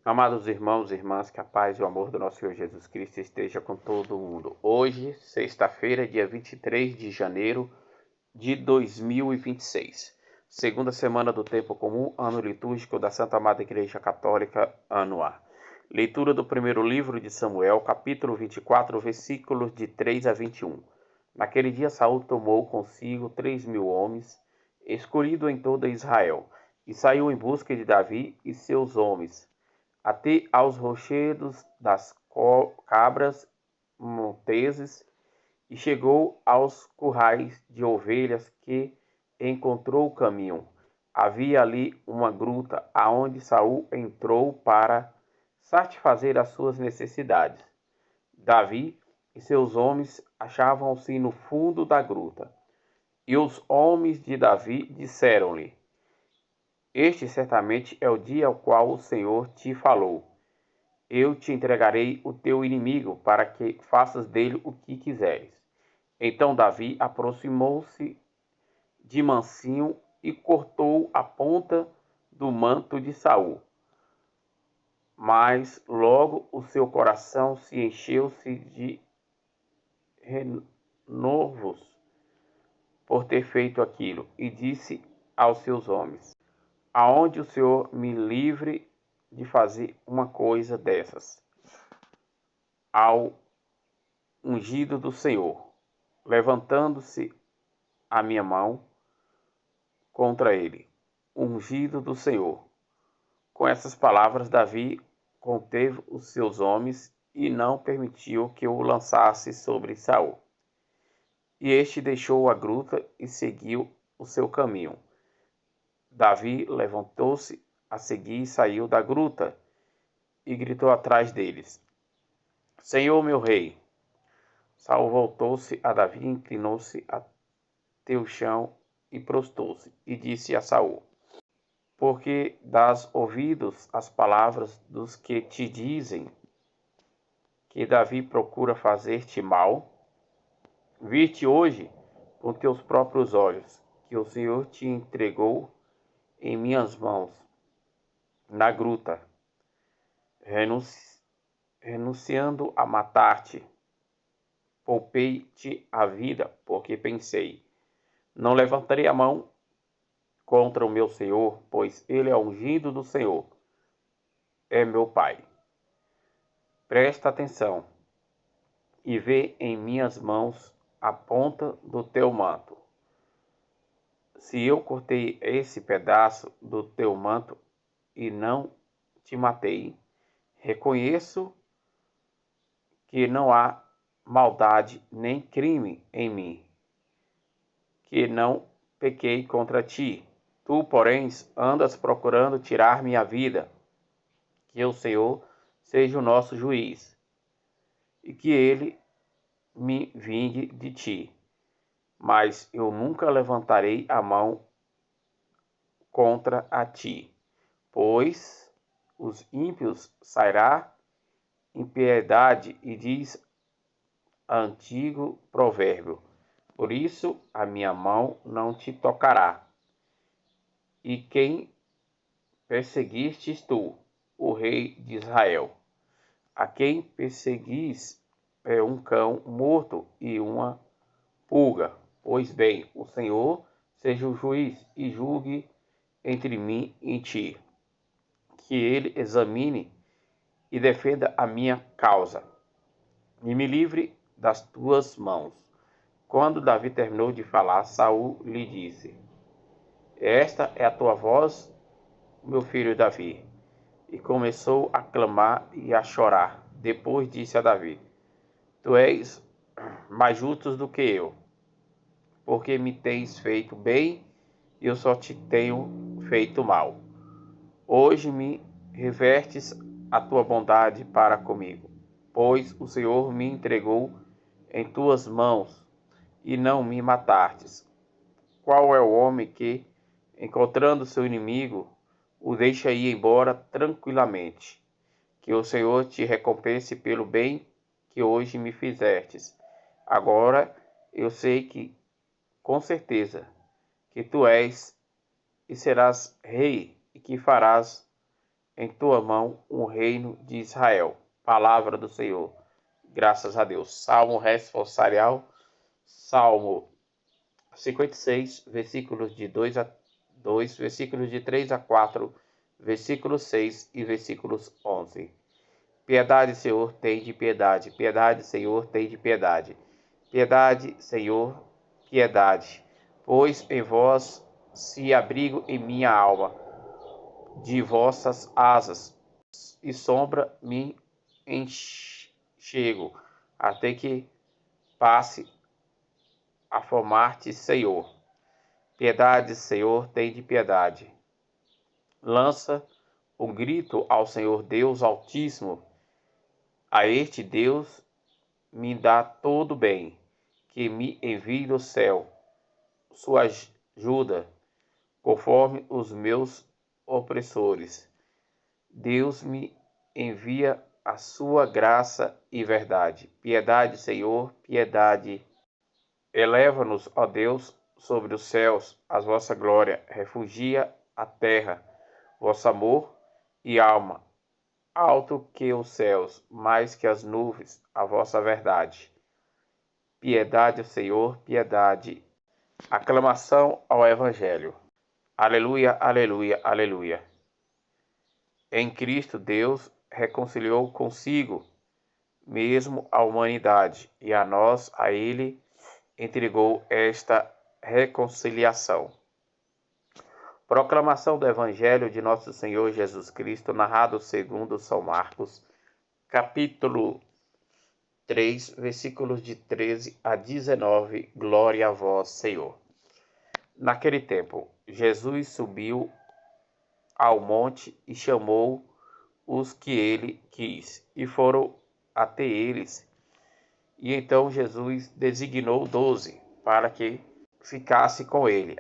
Amados irmãos e irmãs, que a paz e o amor do nosso Senhor Jesus Cristo esteja com todo mundo. Hoje, sexta-feira, dia 23 de janeiro de 2026. Segunda semana do Tempo Comum, ano litúrgico da Santa Amada Igreja Católica, ano A. Leitura do primeiro livro de Samuel, capítulo 24, versículos de 3 a 21. Naquele dia Saul tomou consigo 3.000 homens, escolhidos em toda Israel, e saiu em busca de Davi e seus homens, até aos rochedos das cabras monteses, e chegou aos currais de ovelhas que encontrou o caminho. Havia ali uma gruta aonde Saul entrou para satisfazer as suas necessidades. Davi e seus homens achavam-se no fundo da gruta. E os homens de Davi disseram-lhe: Este certamente é o dia ao qual o Senhor te falou. Eu te entregarei o teu inimigo, para que faças dele o que quiseres. Então Davi aproximou-se de mansinho e cortou a ponta do manto de Saul. Mas logo o seu coração se encheu-se de renovos por ter feito aquilo, e disse aos seus homens: Aonde o Senhor me livre de fazer uma coisa dessas ao ungido do Senhor, levantando-se a minha mão contra ele, ungido do Senhor. Com essas palavras, Davi conteve os seus homens e não permitiu que o lançasse sobre Saul. E este deixou a gruta e seguiu o seu caminho. Davi levantou-se a seguir e saiu da gruta e gritou atrás deles: Senhor meu rei! Saul voltou-se a Davi, inclinou-se até o chão e prostou-se, e disse a Saul: Porque dás ouvidos às palavras dos que te dizem que Davi procura fazer-te mal? Viste hoje com teus próprios olhos que o Senhor te entregou em minhas mãos na gruta, renunciando a matar-te. Poupei-te a vida, porque pensei: não levantarei a mão contra o meu Senhor, pois ele é ungido do Senhor, é meu Pai. Presta atenção e vê em minhas mãos a ponta do teu manto. Se eu cortei esse pedaço do teu manto e não te matei, reconheço que não há maldade nem crime em mim, que não pequei contra ti. Tu, porém, andas procurando tirar minha vida. Que o Senhor seja o nosso juiz, e que ele me vingue de ti. Mas eu nunca levantarei a mão contra a ti, pois os ímpios sairá impiedade, e diz antigo provérbio: por isso a minha mão não te tocará. E quem perseguistes tu, o rei de Israel? A quem perseguis é um cão morto e uma pulga. Pois bem, o Senhor seja o juiz e julgue entre mim e ti. Que ele examine e defenda a minha causa, e me livre das tuas mãos. Quando Davi terminou de falar, Saul lhe disse: Esta é a tua voz, meu filho Davi. E começou a clamar e a chorar. Depois disse a Davi: Tu és mais justo do que eu, porque me tens feito bem e eu só te tenho feito mal. Hoje me revertes a tua bondade para comigo, pois o Senhor me entregou em tuas mãos e não me matastes. Qual é o homem que, encontrando seu inimigo, o deixa ir embora tranquilamente? Que o Senhor te recompense pelo bem que hoje me fizestes. Agora eu sei que, com certeza, que tu és e serás rei, e que farás em tua mão um reino de Israel. Palavra do Senhor. Graças a Deus. Salmo responsorial, Salmo 56, versículos de 2, versículos de 3 a 4, versículos 6 e versículos 11. Piedade, Senhor, tem de piedade. Piedade, Senhor, tem de piedade. Piedade, Senhor, piedade. Pois em vós se abrigo em minha alma. De vossas asas e sombra me enxergo, até que passe a formar-te, Senhor. Piedade, Senhor, tem de piedade. Lança o grito ao Senhor Deus Altíssimo. A este Deus me dá todo bem, que me envie do céu sua ajuda, conforme os meus opressores. Deus me envia a sua graça e verdade. Piedade, Senhor, piedade. Eleva-nos, ó Deus, sobre os céus, a vossa glória. Refugia a terra, vosso amor e alma. Alto que os céus, mais que as nuvens, a vossa verdade. Piedade, Senhor, piedade. Aclamação ao Evangelho. Aleluia, aleluia, aleluia. Em Cristo, Deus reconciliou consigo mesmo a humanidade, e a nós, a Ele, entregou esta reconciliação. Proclamação do Evangelho de Nosso Senhor Jesus Cristo, narrado segundo São Marcos, capítulo 3, versículos de 13 a 19. Glória a vós, Senhor. Naquele tempo, Jesus subiu ao monte e chamou os que ele quis, e foram até eles. E então Jesus designou 12 para que ficasse com ele,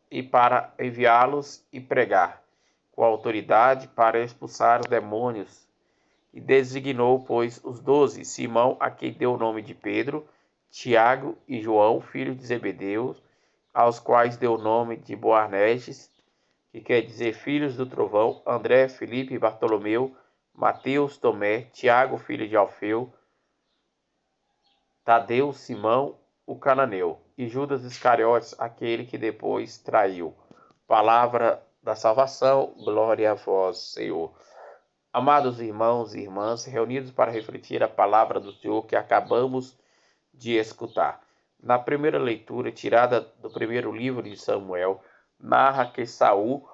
e para enviá-los e pregar, com autoridade para expulsar os demônios. E designou, pois, os 12, Simão, a quem deu o nome de Pedro, Tiago e João, filhos de Zebedeu, aos quais deu o nome de Boanerges, que quer dizer filhos do trovão, André, Filipe, Bartolomeu, Mateus, Tomé, Tiago, filho de Alfeu, Tadeu, Simão, o cananeu, e Judas Iscariotes, aquele que depois traiu. Palavra da salvação, glória a vós, Senhor. Amados irmãos e irmãs, reunidos para refletir a palavra do Senhor que acabamos de escutar. Na primeira leitura, tirada do primeiro livro de Samuel, narra que Saul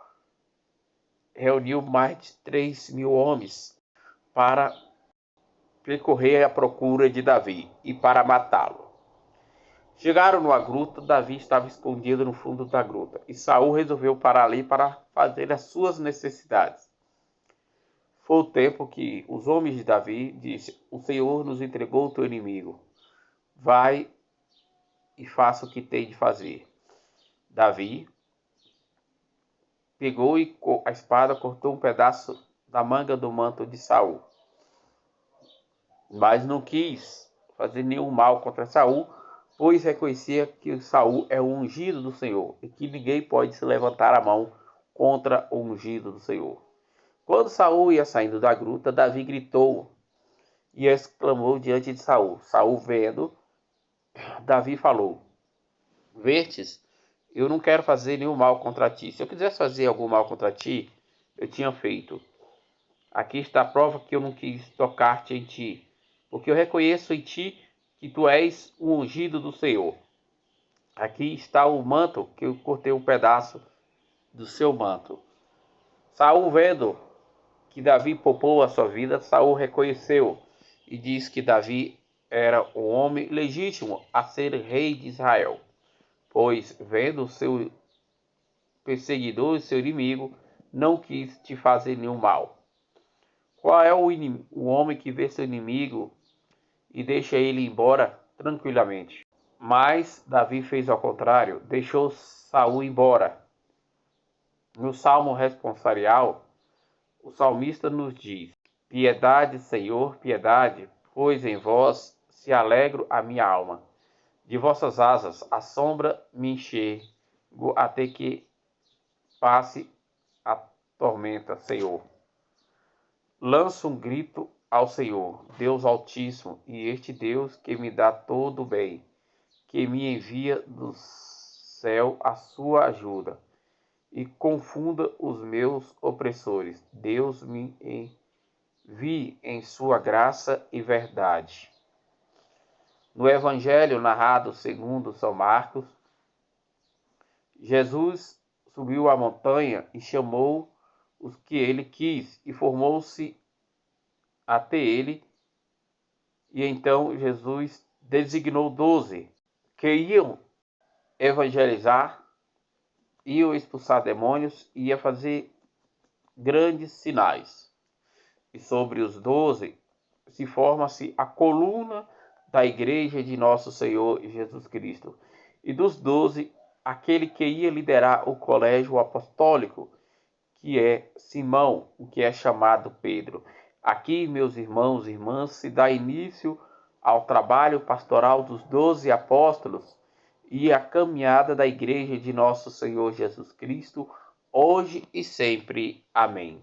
reuniu mais de 3.000 homens para percorrer à procura de Davi e para matá-lo. Chegaram numa gruta, Davi estava escondido no fundo da gruta, e Saul resolveu parar ali para fazer as suas necessidades. Foi o tempo que os homens de Davi disseram: o Senhor nos entregou o teu inimigo. Vai e faça o que tem de fazer. Davi pegou e com a espada cortou um pedaço da manga do manto de Saul, mas não quis fazer nenhum mal contra Saul, pois reconhecia que Saul é o ungido do Senhor e que ninguém pode se levantar a mão contra o ungido do Senhor. Quando Saul ia saindo da gruta, Davi gritou e exclamou diante de Saul. Saul, vendo, Davi falou: Vestes, eu não quero fazer nenhum mal contra ti. Se eu quisesse fazer algum mal contra ti, eu tinha feito. Aqui está a prova que eu não quis tocar-te em ti, porque eu reconheço em ti que tu és o ungido do Senhor. Aqui está o manto, que eu cortei um pedaço do seu manto. Saul, vendo que Davi poupou a sua vida, Saul reconheceu e disse que Davi era um homem legítimo a ser rei de Israel, pois, vendo o seu perseguidor e seu inimigo, não quis te fazer nenhum mal. Qual é o homem que vê seu inimigo e deixa ele embora tranquilamente? Mas Davi fez ao contrário, deixou Saul embora. No Salmo responsorial, o salmista nos diz: Piedade, Senhor, piedade, pois em vós se alegro a minha alma. De vossas asas a sombra me enxergo, até que passe a tormenta, Senhor. Lanço um grito ao Senhor, Deus Altíssimo, e este Deus que me dá todo o bem, que me envia do céu a sua ajuda, e confunda os meus opressores. Deus me envie em sua graça e verdade. No Evangelho narrado segundo São Marcos, Jesus subiu a montanha e chamou os que ele quis, e formou-se até ele. E então Jesus designou 12, que iam evangelizar, iam expulsar demônios, ia fazer grandes sinais. E sobre os 12 se forma-se a coluna da igreja de nosso Senhor Jesus Cristo. E dos 12, aquele que ia liderar o colégio apostólico, que é Simão, o que é chamado Pedro. Aqui, meus irmãos e irmãs, se dá início ao trabalho pastoral dos 12 apóstolos e a caminhada da igreja de nosso Senhor Jesus Cristo, hoje e sempre. Amém.